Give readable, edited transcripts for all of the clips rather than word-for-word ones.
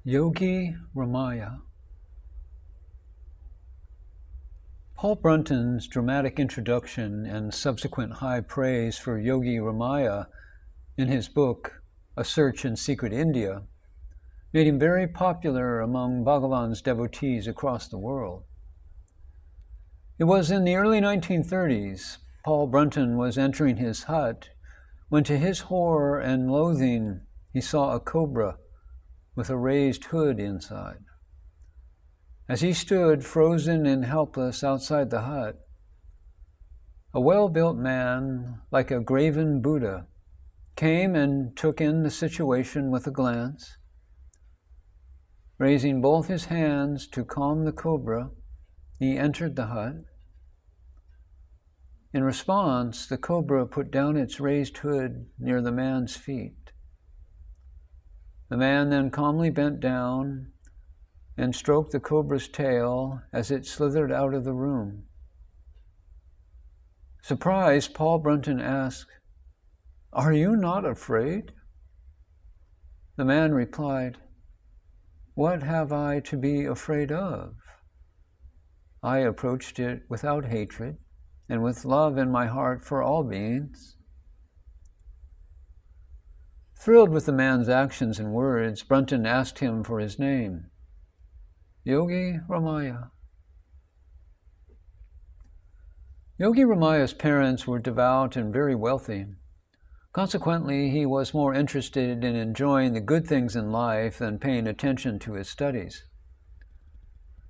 Yogi Ramiah. Paul Brunton's dramatic introduction and subsequent high praise for Yogi Ramiah in his book, A Search in Secret India, made him very popular among Bhagavan's devotees across the world. It was in the early 1930s, Paul Brunton was entering his hut when, to his horror and loathing, he saw a cobra with a raised hood inside. As he stood frozen and helpless outside the hut, a well-built man, like a graven Buddha, came and took in the situation with a glance. Raising both his hands to calm the cobra, he entered the hut. In response, the cobra put down its raised hood near the man's feet. The man then calmly bent down and stroked the cobra's tail as it slithered out of the room. Surprised, Paul Brunton asked, "Are you not afraid?" The man replied, "What have I to be afraid of? I approached it without hatred and with love in my heart for all beings." Thrilled with the man's actions and words, Brunton asked him for his name. Yogi Ramiah. Yogi Ramiah's parents were devout and very wealthy. Consequently, he was more interested in enjoying the good things in life than paying attention to his studies.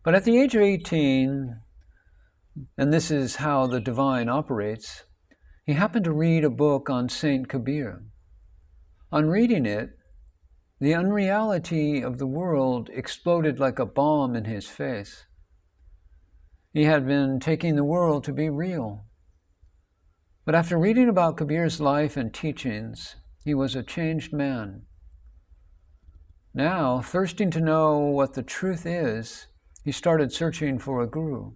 But at the age of 18, and this is how the divine operates, he happened to read a book on Saint Kabir. On reading it, the unreality of the world exploded like a bomb in his face. He had been taking the world to be real. But after reading about Kabir's life and teachings, he was a changed man. Now, thirsting to know what the truth is, he started searching for a guru.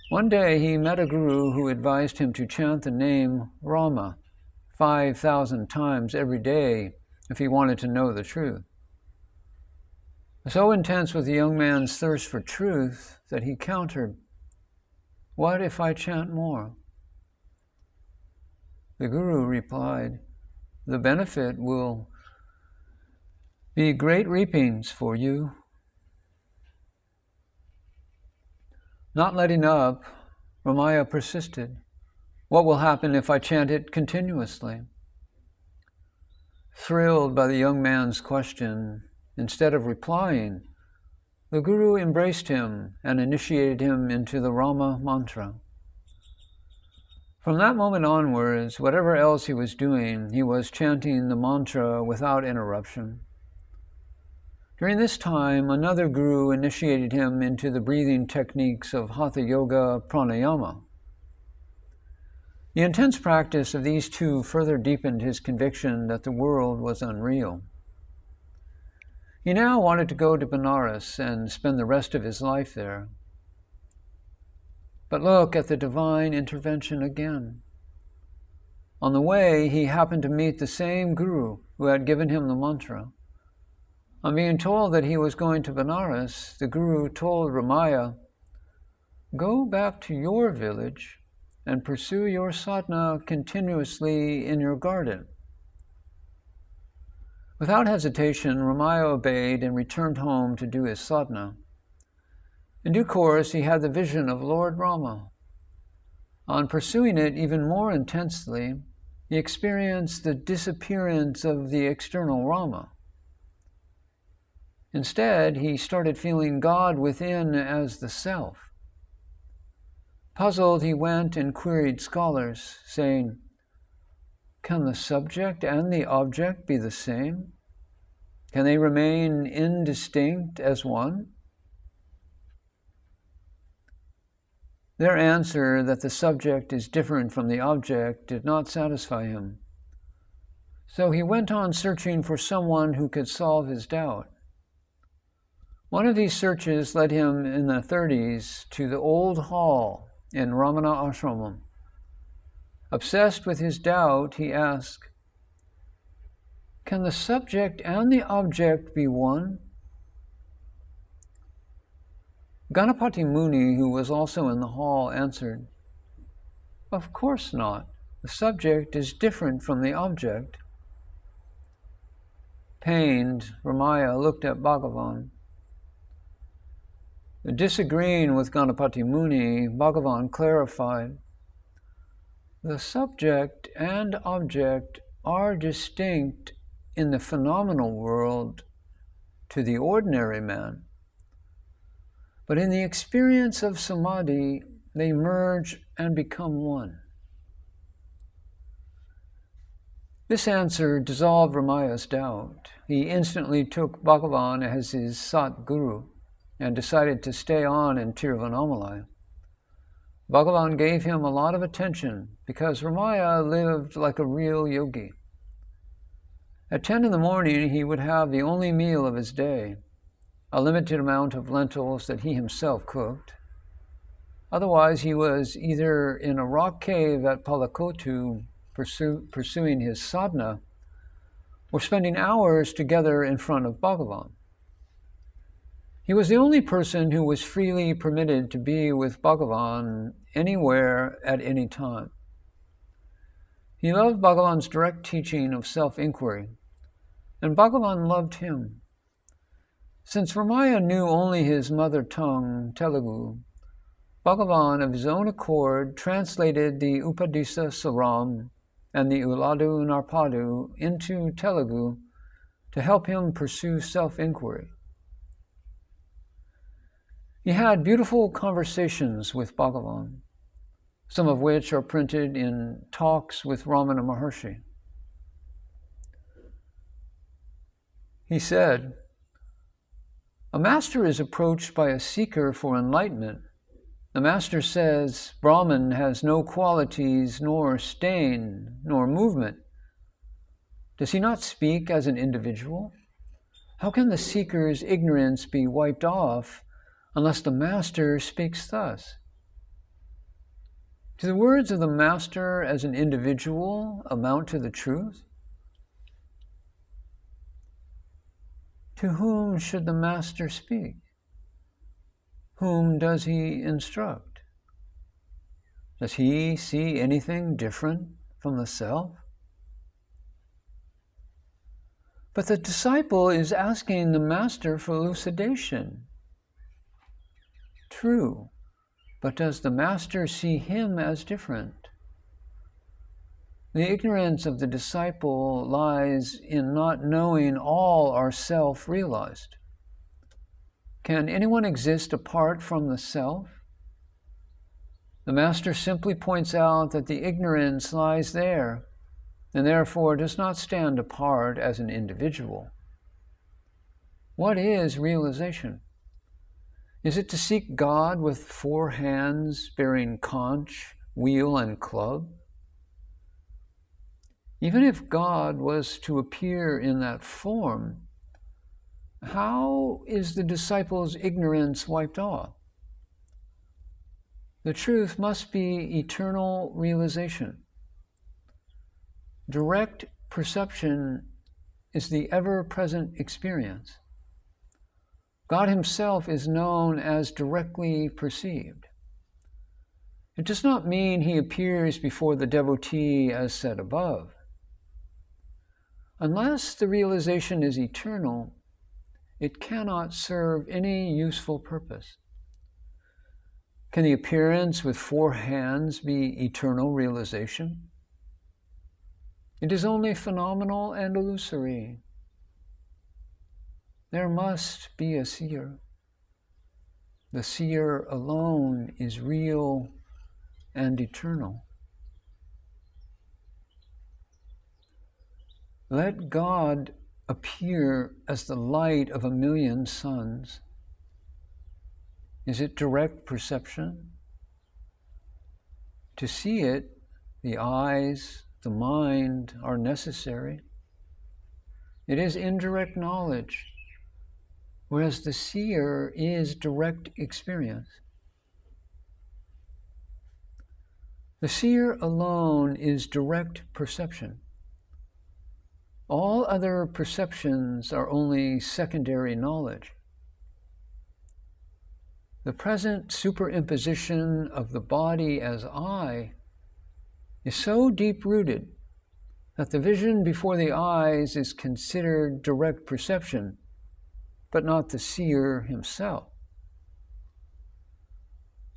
One day he met a guru who advised him to chant the name Rama 5,000 times every day if he wanted to know the truth. So intense was the young man's thirst for truth that he countered, "What if I chant more?" The guru replied, "The benefit will be great reapings for you." Not letting up, Ramiah persisted. "What will happen if I chant it continuously?" Thrilled by the young man's question, instead of replying, the guru embraced him and initiated him into the Rama mantra. From that moment onwards, whatever else he was doing, he was chanting the mantra without interruption. During this time, another guru initiated him into the breathing techniques of Hatha Yoga Pranayama. The intense practice of these two further deepened his conviction that the world was unreal. He now wanted to go to Benares and spend the rest of his life there. But look at the divine intervention again. On the way, he happened to meet the same guru who had given him the mantra. On being told that he was going to Benares, the guru told Ramiah, "Go back to your village and pursue your sadhana continuously in your garden." Without hesitation, Ramiah obeyed and returned home to do his sadhana. In due course, he had the vision of Lord Rama. On pursuing it even more intensely, he experienced the disappearance of the external Rama. Instead, he started feeling God within as the self. Puzzled, he went and queried scholars, saying, "Can the subject and the object be the same? Can they remain indistinct as one?" Their answer that the subject is different from the object did not satisfy him. So he went on searching for someone who could solve his doubt. One of these searches led him in the 30s to the old hall in Ramana ashramam. Obsessed with his doubt, he asked, Can the subject and the object be one? Ganapati Muni, who was also in the hall, answered, "Of course not. The subject is different from the object." Pained, Ramaya looked at Bhagavan. Disagreeing with Ganapati Muni, Bhagavan clarified, "The subject and object are distinct in the phenomenal world to the ordinary man. But in the experience of samadhi, they merge and become one." This answer dissolved Ramaya's doubt. He instantly took Bhagavan as his Sat Guru and decided to stay on in Tiruvannamalai. Bhagavan gave him a lot of attention because Ramaya lived like a real yogi. At 10 in the morning, he would have the only meal of his day, a limited amount of lentils that he himself cooked. Otherwise, he was either in a rock cave at Palakotu pursuing his sadhana, or spending hours together in front of Bhagavan. He was the only person who was freely permitted to be with Bhagavan anywhere at any time. He loved Bhagavan's direct teaching of self-inquiry, and Bhagavan loved him. Since Ramaya knew only his mother tongue, Telugu, Bhagavan, of his own accord, translated the Upadisa Saram and the Uladu Narpadu into Telugu to help him pursue self-inquiry. He had beautiful conversations with Bhagavan, some of which are printed in Talks with Ramana Maharshi. He said, "A master is approached by a seeker for enlightenment. The master says, 'Brahman has no qualities, nor stain, nor movement.' Does he not speak as an individual? How can the seeker's ignorance be wiped off unless the master speaks thus? Do the words of the master as an individual amount to the truth? To whom should the master speak? Whom does he instruct? Does he see anything different from the self?" But the disciple is asking the master for elucidation. True, but does the master see him as different? The ignorance of the disciple lies in not knowing all are self-realized. Can anyone exist apart from the self? The master simply points out that the ignorance lies there, and therefore does not stand apart as an individual. What is realization? Is it to seek God with 4 hands bearing conch, wheel, and club? Even if God was to appear in that form, how is the disciple's ignorance wiped off? The truth must be eternal realization. Direct perception is the ever-present experience. God himself is known as directly perceived. It does not mean he appears before the devotee as said above. Unless the realization is eternal, it cannot serve any useful purpose. Can the appearance with 4 hands be eternal realization? It is only phenomenal and illusory. There must be a seer. The seer alone is real and eternal. Let God appear as the light of 1,000,000 suns. Is it direct perception? To see it, the eyes, the mind are necessary. It is indirect knowledge, whereas the seer is direct experience. The seer alone is direct perception. All other perceptions are only secondary knowledge. The present superimposition of the body as I is so deep-rooted that the vision before the eyes is considered direct perception, but not the seer himself.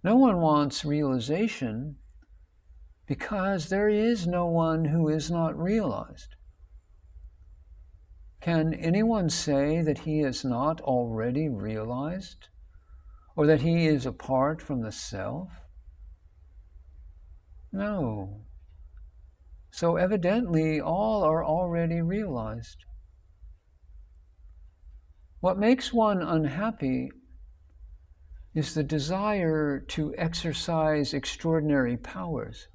No one wants realization because there is no one who is not realized. Can anyone say that he is not already realized, or that he is apart from the self? No. So evidently, all are already realized. What makes one unhappy is the desire to exercise extraordinary powers.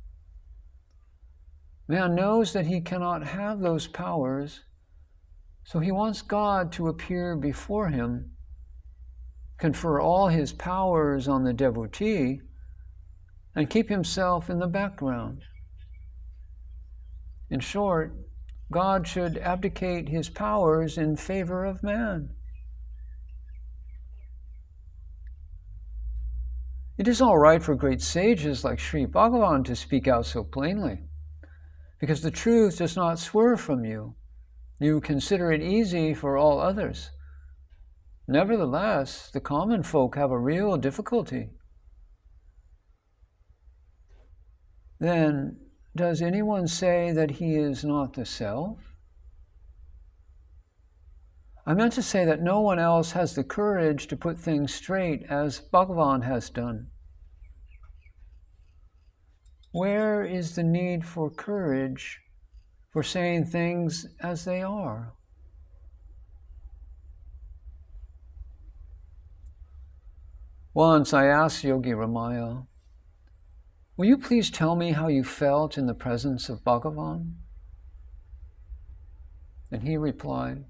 Man knows that he cannot have those powers, so he wants God to appear before him, confer all his powers on the devotee, and keep himself in the background. In short, God should abdicate his powers in favor of man. It is all right for great sages like Sri Bhagavan to speak out so plainly, because the truth does not swerve from you. You consider it easy for all others. Nevertheless, the common folk have a real difficulty. Then, does anyone say that he is not the self? I meant to say that no one else has the courage to put things straight as Bhagavan has done. Where is the need for courage for saying things as they are? Once I asked Yogi Ramiah, "Will you please tell me how you felt in the presence of Bhagavan?" And he replied,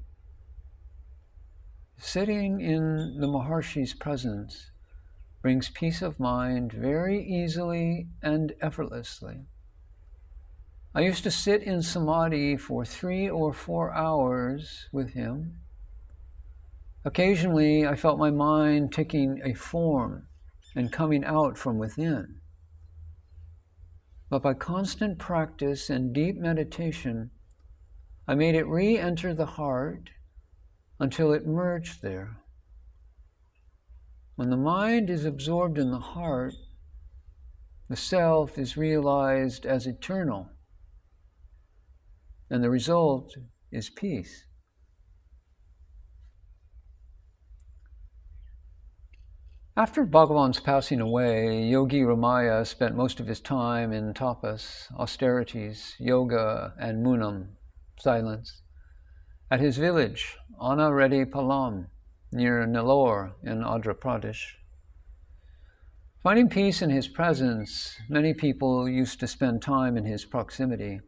"Sitting in the Maharshi's presence brings peace of mind very easily and effortlessly. I used to sit in samadhi for 3 or 4 hours with him. Occasionally, I felt my mind taking a form and coming out from within. But by constant practice and deep meditation, I made it re-enter the heart until it merged there. When the mind is absorbed in the heart, the self is realized as eternal, and the result is peace." After Bhagavan's passing away, Yogi Ramiah spent most of his time in tapas, austerities, yoga, and munam, silence, at his village, Annareddipalayam, near Nellore in Andhra Pradesh. Finding peace in his presence, many people used to spend time in his proximity.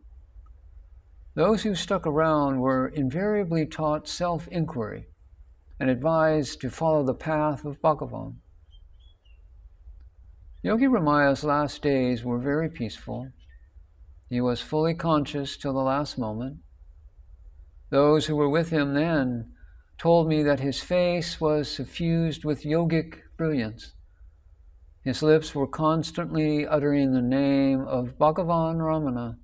Those who stuck around were invariably taught self-inquiry and advised to follow the path of Bhagavan. Yogi Ramiah's last days were very peaceful. He was fully conscious till the last moment. Those who were with him then told me that his face was suffused with yogic brilliance. His lips were constantly uttering the name of Bhagavan Ramana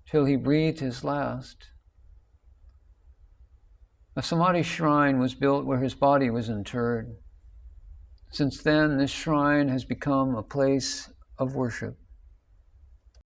till he breathed his last. A samadhi shrine was built where his body was interred. Since then, this shrine has become a place of worship.